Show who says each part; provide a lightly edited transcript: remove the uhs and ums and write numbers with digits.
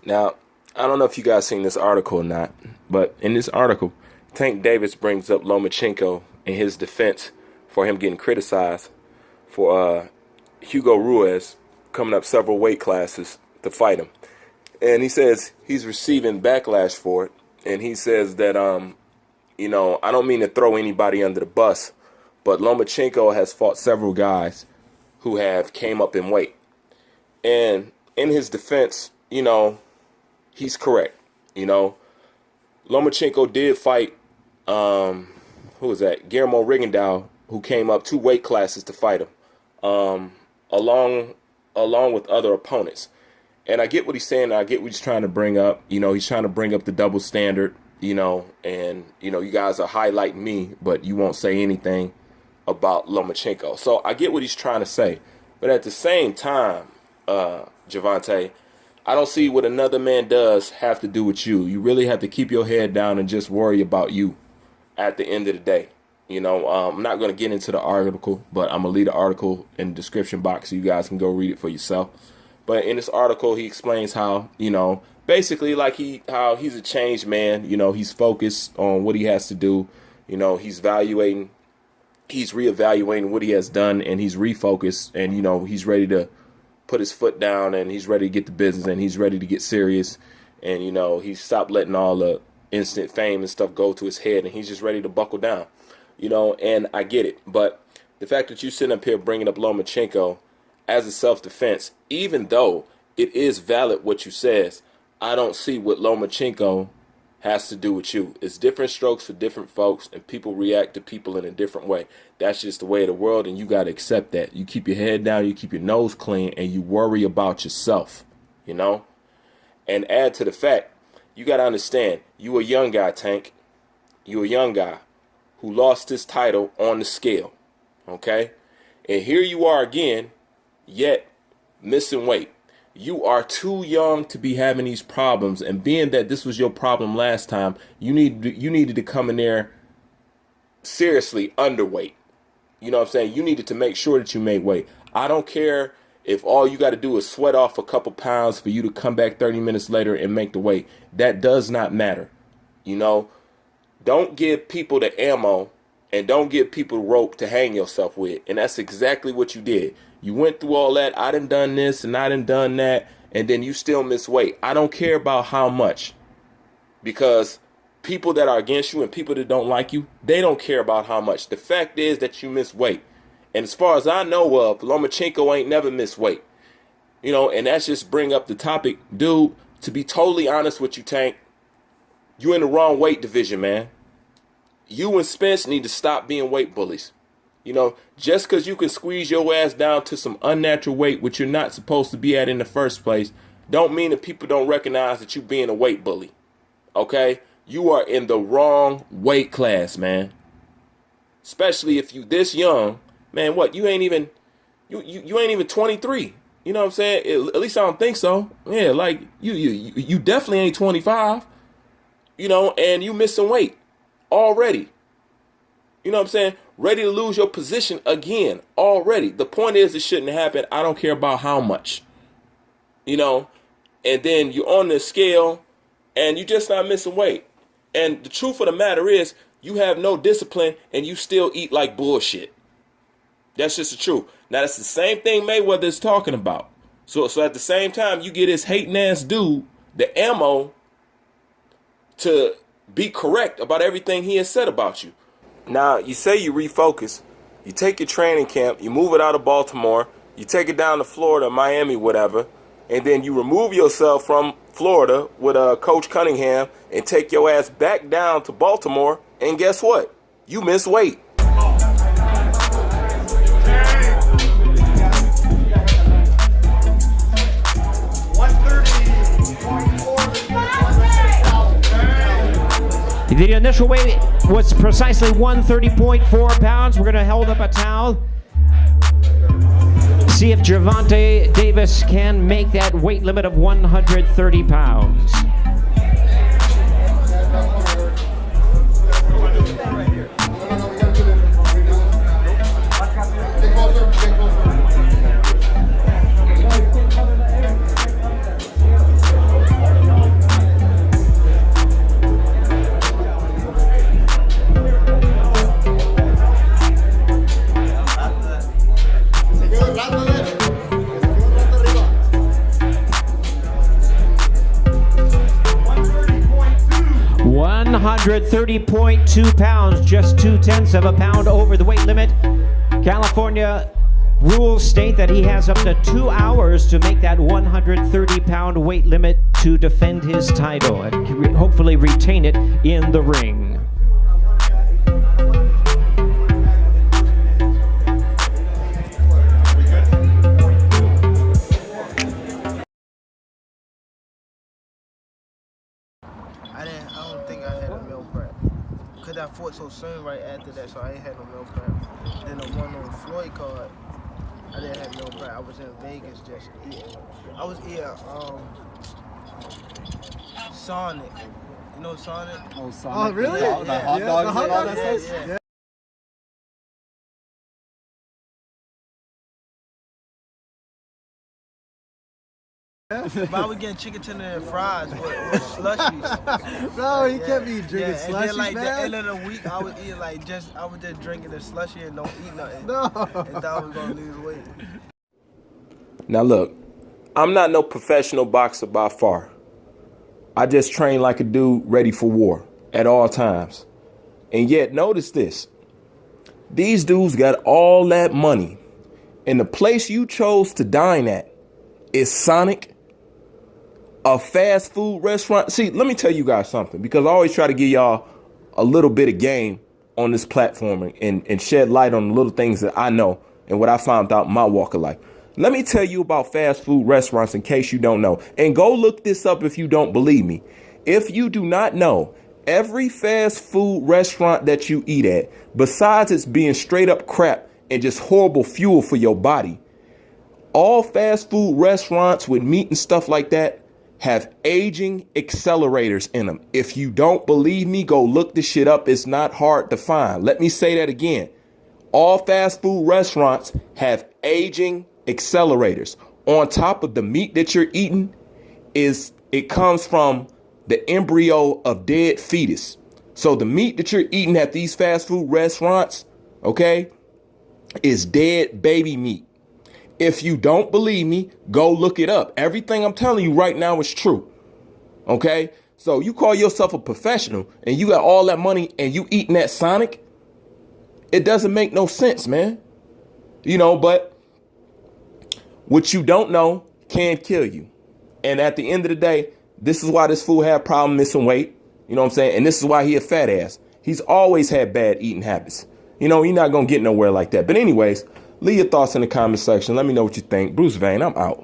Speaker 1: Now, I don't know if you guys seen this article or not, but in this article, Tank Davis brings up Lomachenko in his defense for him getting criticized for Hugo Ruiz coming up several weight classes to fight him. And he says he's receiving backlash for it. And he says that, you know, I don't mean to throw anybody under the bus, but Lomachenko has fought several guys who have came up in weight. And in his defense, you know, he's correct. You know, Lomachenko did fight, who was that? Guillermo Rigondeaux, who came up 2 weight classes to fight him, along with other opponents. And I get what he's saying. I get what he's trying to bring up. You know, he's trying to bring up the double standard, you know, and, you know, you guys are highlighting me, but you won't say anything about Lomachenko. So I get what he's trying to say. But at the same time, Gervonta, I don't see what another man does have to do with you. You really have to keep your head down and just worry about you at the end of the day. You know, I'm not going to get into the article, but I'm going to leave the article in the description box so you guys can go read it for yourself. But in this article, he explains how, you know, basically like how he's a changed man. You know, he's focused on what he has to do. You know, he's reevaluating what he has done, and he's refocused, and, you know, he's ready to put his foot down, and he's ready to get the business, and he's ready to get serious. And, you know, he stopped letting all the instant fame and stuff go to his head, and he's just ready to buckle down. You know, and I get it. But the fact that you sitting up here bringing up Lomachenko as a self-defense, even though it is valid what you says, I don't see what Lomachenko has to do with you. It's different strokes for different folks, and people react to people in a different way. That's just the way of the world, and you got to accept that. You keep your head down, you keep your nose clean, and you worry about yourself, you know? And add to the fact, you got to understand, you a young guy, Tank. You a young guy who lost his title on the scale, okay? And here you are again, yet missing weight. You are too young to be having these problems, and being that this was your problem last time, you needed to come in there seriously underweight. You know what I'm saying? You needed to make sure that you made weight. I don't care if all you got to do is sweat off a couple pounds for you to come back 30 minutes later and make the weight. That does not matter. You know, don't give people the ammo and don't give people the rope to hang yourself with. And that's exactly what you did. You went through all that. I done this and I done that. And then you still miss weight. I don't care about how much. Because people that are against you and people that don't like you, they don't care about how much. The fact is that you miss weight. And as far as I know of, Lomachenko ain't never missed weight. You know, and that's just bring up the topic. Dude, to be totally honest with you, Tank, you in the wrong weight division, man. You and Spence need to stop being weight bullies. You know, just because you can squeeze your ass down to some unnatural weight, which you're not supposed to be at in the first place, don't mean that people don't recognize that you being a weight bully. Okay? You are in the wrong weight class, man. Especially if you this young. Man, what? You ain't even you ain't even 23. You know what I'm saying? At least I don't think so. Yeah, like you definitely ain't 25. You know, and you missing weight already. You know what I'm saying? Ready to lose your position again already. The point is, it shouldn't happen. I don't care about how much. You know, and then you're on the scale and you just not missing weight. And the truth of the matter is, you have no discipline and you still eat like bullshit. That's just the truth. Now, that's the same thing Mayweather is talking about. So at the same time, you get this hating ass dude the ammo to be correct about everything he has said about you. Now, you say you refocus. You take your training camp, you move it out of Baltimore, you take it down to Florida, Miami, whatever, and then you remove yourself from Florida with Coach Cunningham and take your ass back down to Baltimore, and guess what? You miss weight.
Speaker 2: The initial weight was precisely 130.4 pounds. We're going to hold up a towel. See if Gervonta Davis can make that weight limit of 130 pounds. 130.2 pounds, just 0.2 of a pound over the weight limit. California rules state that he has up to 2 hours to make that 130-pound weight limit to defend his title and hopefully retain it in the ring.
Speaker 3: I don't think I had a meal prep. Because I fought so soon right after that, so I ain't had no meal prep. Then the one on Floyd card, I didn't have meal prep. I was in Vegas just eating. I was eating Sonic. You know Sonic?
Speaker 4: Oh, Sonic.
Speaker 3: Oh, really?
Speaker 4: The hot dogs and all that stuff?
Speaker 3: Yeah. But I was getting chicken tender and fries with slushies.
Speaker 4: No, you can't be drinking slushies,
Speaker 3: and then, like,
Speaker 4: man.
Speaker 3: the end of the week, I was eating I was just drinking the slushie and don't eat nothing.
Speaker 4: No.
Speaker 3: And thought I was gonna lose weight.
Speaker 1: Now look, I'm not no professional boxer by far. I just train like a dude ready for war at all times. And yet, notice this. These dudes got all that money, and the place you chose to dine at is Sonic, a fast food restaurant. See, let me tell you guys something, because I always try to give y'all a little bit of game on this platform and shed light on the little things that I know and what I found out in my walk of life. Let me tell you about fast food restaurants in case you don't know. And go look this up if you don't believe me. If you do not know, every fast food restaurant that you eat at, besides it's being straight up crap and just horrible fuel for your body, all fast food restaurants with meat and stuff like that have aging accelerators in them. If you don't believe me, go look this shit up. It's not hard to find. Let me say that again. All fast food restaurants have aging accelerators. On top of the meat that you're eating, it comes from the embryo of dead fetus. So the meat that you're eating at these fast food restaurants, okay, is dead baby meat. If you don't believe me, go look it up. Everything I'm telling you right now is true. Okay? So you call yourself a professional and you got all that money and you eating that Sonic? It doesn't make no sense, man. You know, but what you don't know can kill you. And at the end of the day, this is why this fool had a problem missing weight. You know what I'm saying? And this is why he a fat ass. He's always had bad eating habits. You know, you're not going to get nowhere like that. But anyways, leave your thoughts in the comment section. Let me know what you think. Bruce Vane, I'm out.